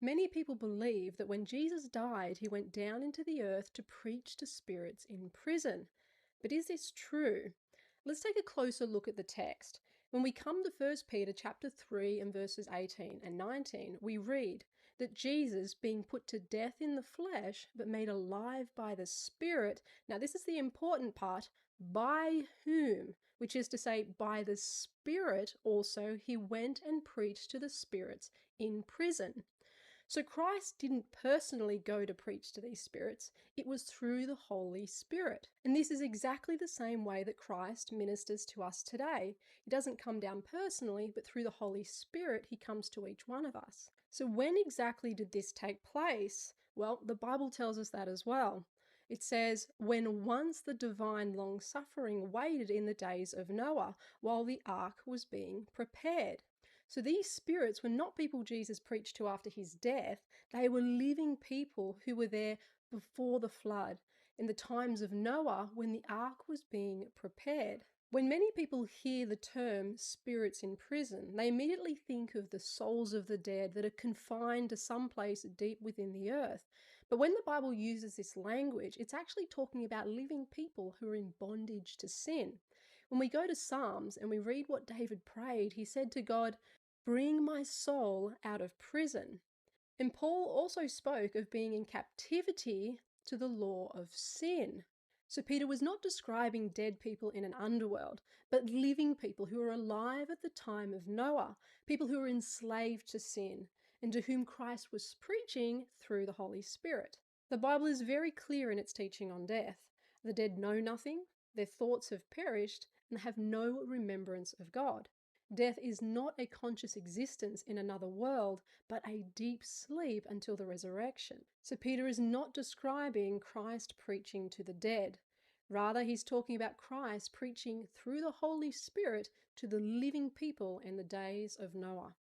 Many people believe that when Jesus died, he went down into the earth to preach to spirits in prison. But is this true? Let's take a closer look at the text. When we come to 1 Peter chapter 3 and verses 18 and 19, we read that Jesus, being put to death in the flesh, but made alive by the Spirit. Now, this is the important part. By whom? Which is to say, by the Spirit also, he went and preached to the spirits in prison. So Christ didn't personally go to preach to these spirits, it was through the Holy Spirit. And this is exactly the same way that Christ ministers to us today. He doesn't come down personally, but through the Holy Spirit, he comes to each one of us. So when exactly did this take place? Well, the Bible tells us that as well. It says, when once the divine long-suffering waited in the days of Noah, while the ark was being prepared. So these spirits were not people Jesus preached to after his death. They were living people who were there before the flood, in the times of Noah when the ark was being prepared. When many people hear the term spirits in prison, they immediately think of the souls of the dead that are confined to some place deep within the earth. But when the Bible uses this language, it's actually talking about living people who are in bondage to sin. When we go to Psalms and we read what David prayed, he said to God, "Bring my soul out of prison." And Paul also spoke of being in captivity to the law of sin. So Peter was not describing dead people in an underworld, but living people who were alive at the time of Noah, people who were enslaved to sin, and to whom Christ was preaching through the Holy Spirit. The Bible is very clear in its teaching on death. The dead know nothing, their thoughts have perished, and have no remembrance of God. Death is not a conscious existence in another world, but a deep sleep until the resurrection. So Peter is not describing Christ preaching to the dead. Rather, he's talking about Christ preaching through the Holy Spirit to the living people in the days of Noah.